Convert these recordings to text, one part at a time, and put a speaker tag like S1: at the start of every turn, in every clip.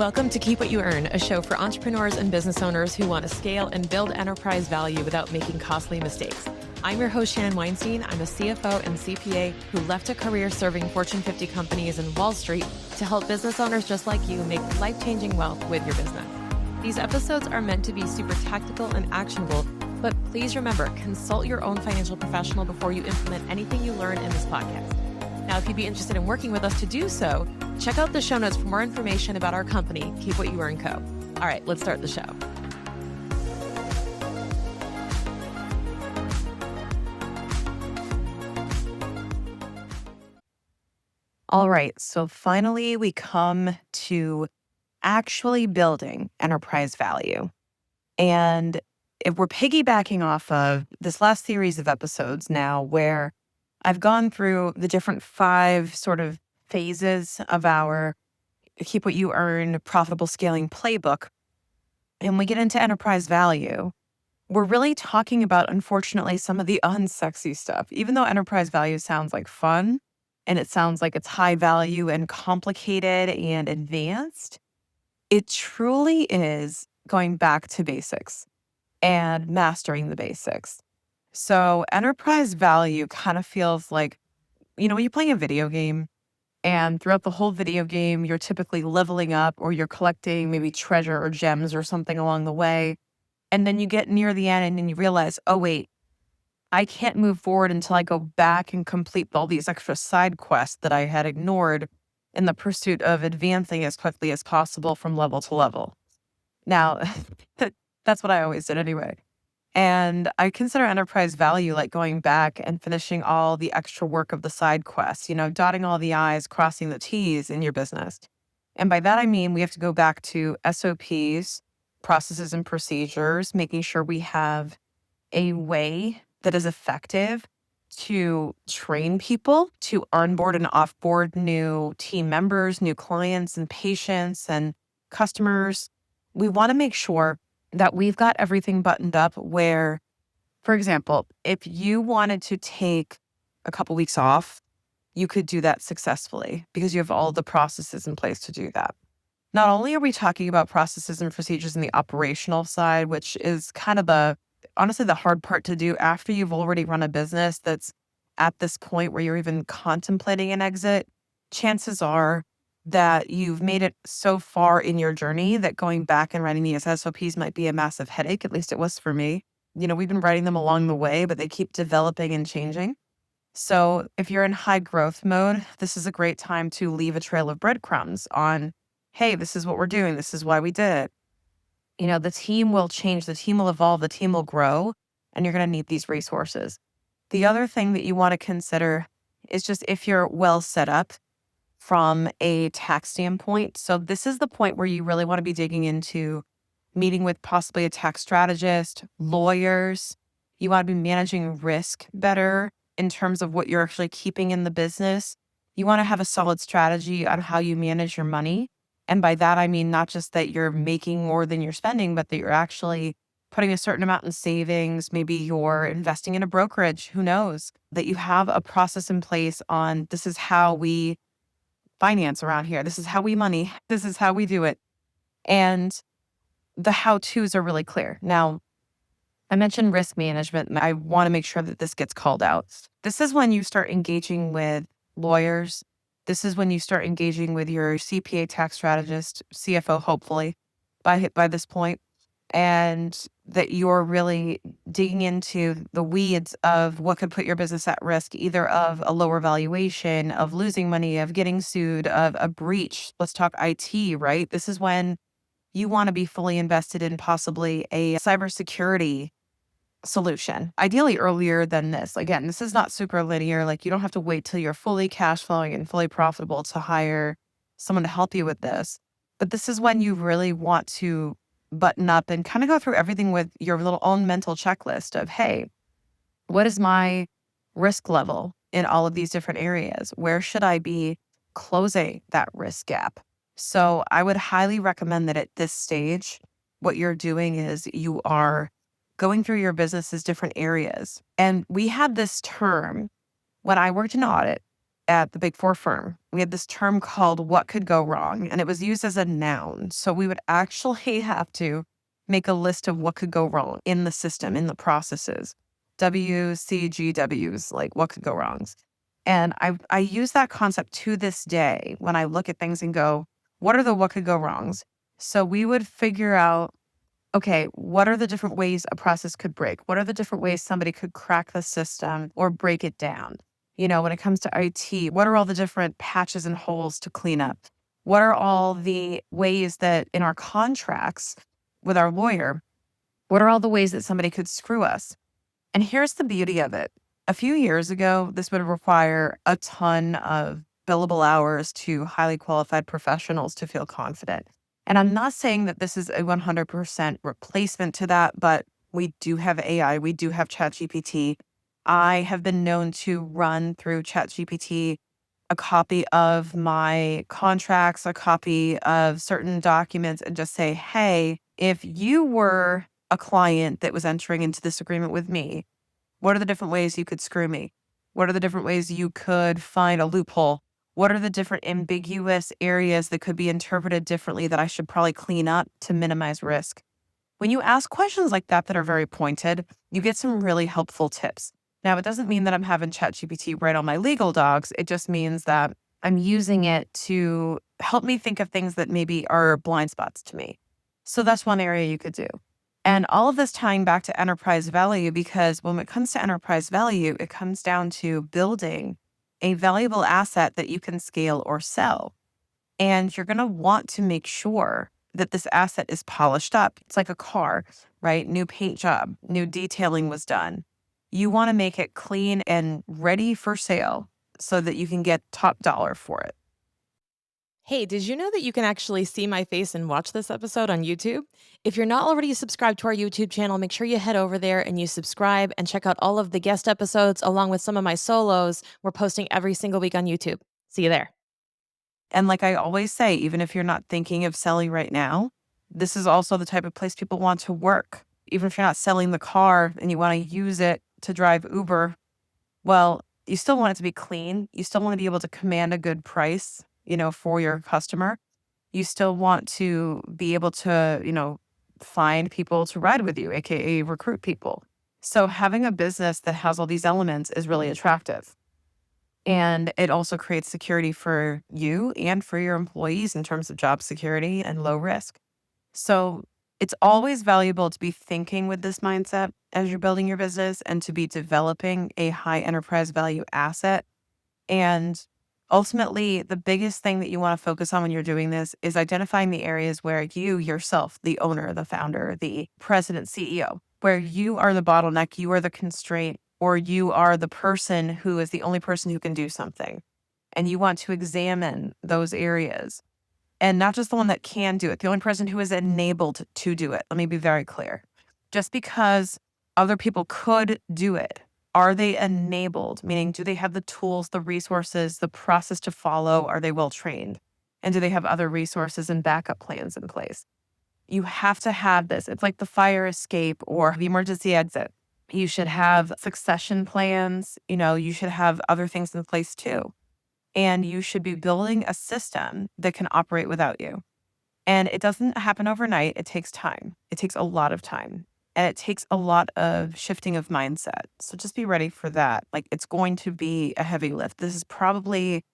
S1: Welcome to Keep What You Earn, a show for entrepreneurs and business owners who want to scale and build enterprise value without making costly mistakes. I'm your host, Shannon. I'm a CFO and CPA who left a career serving Fortune 50 companies in Wall Street to help business owners just like you make life-changing wealth with your business. These episodes are meant to be super tactical and actionable, but please remember, consult your own financial professional before you implement anything you learn in this podcast. Now, if you'd be interested in working with us to do so, check out the show notes for more information about our company, Keep What You Earn Co. All right, let's start the show. All right, so finally we come to actually building enterprise value. And if we're piggybacking off of this last series of episodes now where I've gone through the different 5 sort of phases of our Keep What You Earn profitable scaling playbook, and we get into enterprise value, we're really talking about, unfortunately, some of the unsexy stuff. Even though enterprise value sounds like fun and it sounds like it's high value and complicated and advanced, it truly is going back to basics and mastering the basics. So enterprise value kind of feels like, when you're playing a video game and throughout the whole video game, you're typically leveling up or you're collecting maybe treasure or gems or something along the way. And then you get near the end and then you realize, oh, wait, I can't move forward until I go back and complete all these extra side quests that I had ignored in the pursuit of advancing as quickly as possible from level to level. Now, that's what I always did anyway. And I consider enterprise value like going back and finishing all the extra work of the side quests, dotting all the I's, crossing the T's in your business. And by that, I mean, we have to go back to SOPs, processes and procedures, making sure we have a way that is effective to train people, to onboard and offboard new team members, new clients and patients and customers. We want to make sure that we've got everything buttoned up where, for example, if you wanted to take a couple weeks off, you could do that successfully because you have all the processes in place to do that. Not only are we talking about processes and procedures in the operational side, which is kind of honestly the hard part to do after you've already run a business that's at this point where you're even contemplating an exit, chances are that you've made it so far in your journey that going back and writing these SOPs might be a massive headache. At least it was for me. We've been writing them along the way, but they keep developing and changing. So if you're in high growth mode, this is a great time to leave a trail of breadcrumbs on, hey, this is what we're doing. This is why we did it. The team will change, the team will evolve, the team will grow, and you're going to need these resources. The other thing that you want to consider is just if you're well set up from a tax standpoint. So this is the point where you really want to be digging into meeting with possibly a tax strategist, lawyers. You want to be managing risk better in terms of what you're actually keeping in the business. You want to have a solid strategy on how you manage your money. And by that, I mean not just that you're making more than you're spending, but that you're actually putting a certain amount in savings. Maybe you're investing in a brokerage, who knows, that you have a process in place on this is how we finance around here. This is how we money. This is how we do it. And the how-tos are really clear. Now, I mentioned risk management, and I want to make sure that this gets called out. This is when you start engaging with lawyers. This is when you start engaging with your CPA tax strategist, CFO, hopefully, by this point, and that you're really digging into the weeds of what could put your business at risk, either of a lower valuation, of losing money, of getting sued, of a breach. Let's talk IT, right? This is when you want to be fully invested in possibly a cybersecurity solution, ideally earlier than this. Again, this is not super linear. Like you don't have to wait till you're fully cash flowing and fully profitable to hire someone to help you with this. But this is when you really want to button up and kind of go through everything with your little own mental checklist of, hey, what is my risk level in all of these different areas? Where should I be closing that risk gap? So I would highly recommend that at this stage, what you're doing is you are going through your business's different areas. And we had this term when I worked in audit, at the Big Four firm, we had this term called what could go wrong, and it was used as a noun. So we would actually have to make a list of what could go wrong in the system, in the processes. WCGWs, like what could go wrongs. And I use that concept to this day when I look at things and go, what are the what could go wrongs? So we would figure out, okay, what are the different ways a process could break? What are the different ways somebody could crack the system or break it down? When it comes to IT, what are all the different patches and holes to clean up? What are all the ways that in our contracts with our lawyer, what are all the ways that somebody could screw us? And here's the beauty of it. A few years ago, this would require a ton of billable hours to highly qualified professionals to feel confident. And I'm not saying that this is a 100% replacement to that, but we do have AI, we do have ChatGPT. I have been known to run through ChatGPT a copy of my contracts, a copy of certain documents, and just say, hey, if you were a client that was entering into this agreement with me, what are the different ways you could screw me? What are the different ways you could find a loophole? What are the different ambiguous areas that could be interpreted differently that I should probably clean up to minimize risk? When you ask questions like that are very pointed, you get some really helpful tips. Now, it doesn't mean that I'm having ChatGPT write on my legal docs. It just means that I'm using it to help me think of things that maybe are blind spots to me. So that's one area you could do. And all of this tying back to enterprise value, because when it comes to enterprise value, it comes down to building a valuable asset that you can scale or sell. And you're going to want to make sure that this asset is polished up. It's like a car, right? New paint job, new detailing was done. You want to make it clean and ready for sale so that you can get top dollar for it.
S2: Hey, did you know that you can actually see my face and watch this episode on YouTube? If you're not already subscribed to our YouTube channel, make sure you head over there and you subscribe and check out all of the guest episodes along with some of my solos. We're posting every single week on YouTube. See you there.
S1: And like I always say, even if you're not thinking of selling right now, this is also the type of place people want to work. Even if you're not selling the car and you want to use it to drive Uber, well, you still want it to be clean. You still want to be able to command a good price, for your customer. You still want to be able to, find people to ride with you, AKA recruit people. So having a business that has all these elements is really attractive. And it also creates security for you and for your employees in terms of job security and low risk. So it's always valuable to be thinking with this mindset as you're building your business and to be developing a high enterprise value asset. And ultimately, the biggest thing that you want to focus on when you're doing this is identifying the areas where you yourself, the owner, the founder, the president, CEO, where you are the bottleneck, you are the constraint, or you are the person who is the only person who can do something. And you want to examine those areas and not just the one that can do it, the only person who is enabled to do it. Let me be very clear. Just because other people could do it, are they enabled? Meaning, do they have the tools, the resources, the process to follow? Are they well trained? And do they have other resources and backup plans in place? You have to have this. It's like the fire escape or the emergency exit. You should have succession plans. You should have other things in place too. And you should be building a system that can operate without you. And it doesn't happen overnight. It takes time. It takes a lot of time. And it takes a lot of shifting of mindset. So just be ready for that. Like it's going to be a heavy lift. This is probably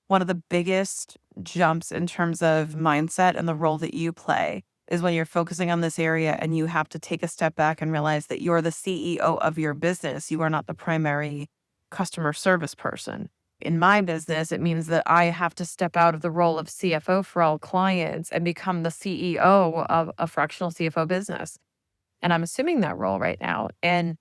S1: one of the biggest jumps in terms of mindset and the role that you play is when you're focusing on this area and you have to take a step back and realize that you're the CEO of your business. You are not the primary customer service person. In my business, it means that I have to step out of the role of CFO for all clients and become the CEO of a fractional CFO business. And I'm assuming that role right now. And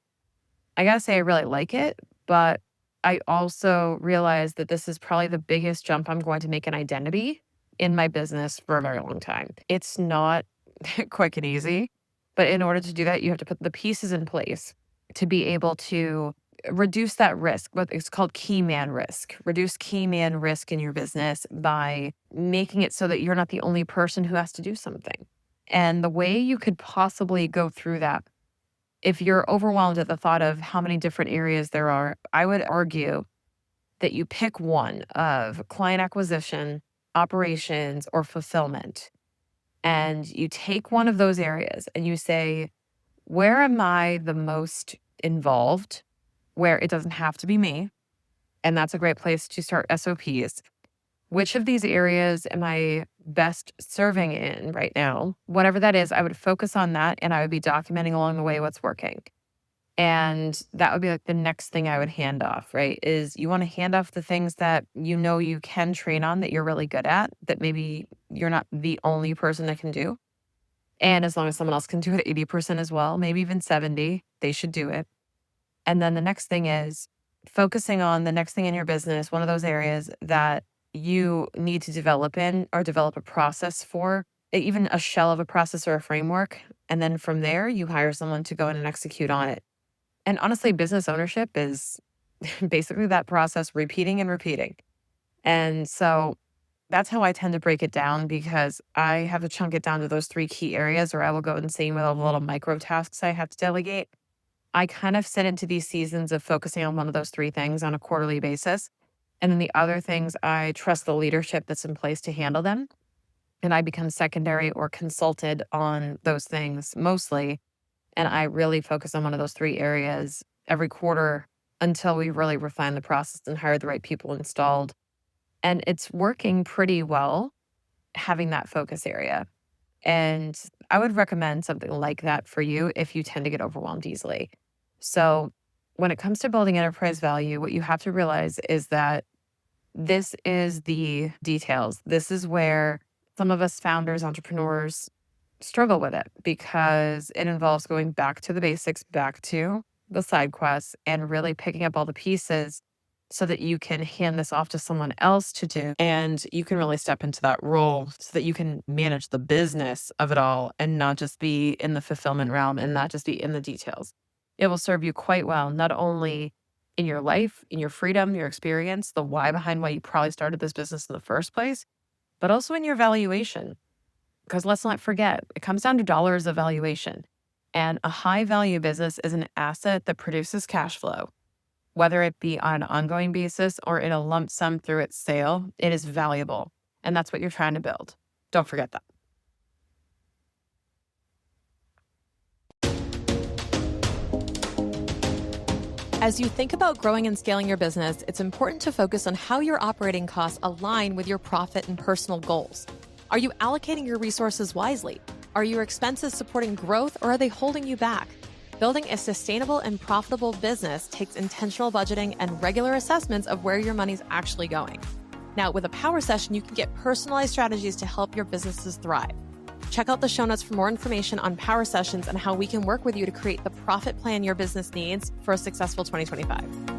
S1: I got to say, I really like it, but I also realize that this is probably the biggest jump I'm going to make in identity in my business for a very long time. It's not quick and easy, but in order to do that, you have to put the pieces in place to be able to reduce that risk. What it's called key man risk. Reduce key man risk in your business by making it so that you're not the only person who has to do something. And the way you could possibly go through that, if you're overwhelmed at the thought of how many different areas there are, I would argue that you pick one of client acquisition, operations, or fulfillment, and you take one of those areas and you say, where am I the most involved? Where it doesn't have to be me. And that's a great place to start SOPs. Which of these areas am I best serving in right now? Whatever that is, I would focus on that and I would be documenting along the way what's working. And that would be like the next thing I would hand off, right? Is you want to hand off the things that you know you can train on, that you're really good at, that maybe you're not the only person that can do. And as long as someone else can do it 80% as well, maybe even 70, they should do it. And then the next thing is focusing on the next thing in your business, one of those areas that you need to develop in or develop a process for, even a shell of a process or a framework. And then from there, you hire someone to go in and execute on it. And honestly, business ownership is basically that process repeating and repeating. And so that's how I tend to break it down, because I have to chunk it down to those three key areas, or I will go insane with all the little micro tasks I have to delegate. I kind of set into these seasons of focusing on one of those three things on a quarterly basis. And then the other things, I trust the leadership that's in place to handle them. And I become secondary or consulted on those things mostly. And I really focus on one of those three areas every quarter until we really refine the process and hire the right people installed. And it's working pretty well, having that focus area. And I would recommend something like that for you if you tend to get overwhelmed easily. So, when it comes to building enterprise value, what you have to realize is that this is the details. This is where some of us founders, entrepreneurs struggle with it, because it involves going back to the basics, back to the side quests, and really picking up all the pieces so that you can hand this off to someone else to do. And you can really step into that role so that you can manage the business of it all and not just be in the fulfillment realm and not just be in the details. It will serve you quite well, not only in your life, in your freedom, your experience, the why behind why you probably started this business in the first place, but also in your valuation. Because let's not forget, it comes down to dollars of valuation. And a high value business is an asset that produces cash flow. Whether it be on an ongoing basis or in a lump sum through its sale, it is valuable. And that's what you're trying to build. Don't forget that.
S2: As you think about growing and scaling your business, it's important to focus on how your operating costs align with your profit and personal goals. Are you allocating your resources wisely? Are your expenses supporting growth, or are they holding you back? Building a sustainable and profitable business takes intentional budgeting and regular assessments of where your money's actually going. Now, with a power session, you can get personalized strategies to help your businesses thrive. Check out the show notes for more information on power sessions and how we can work with you to create the profit plan your business needs for a successful 2025.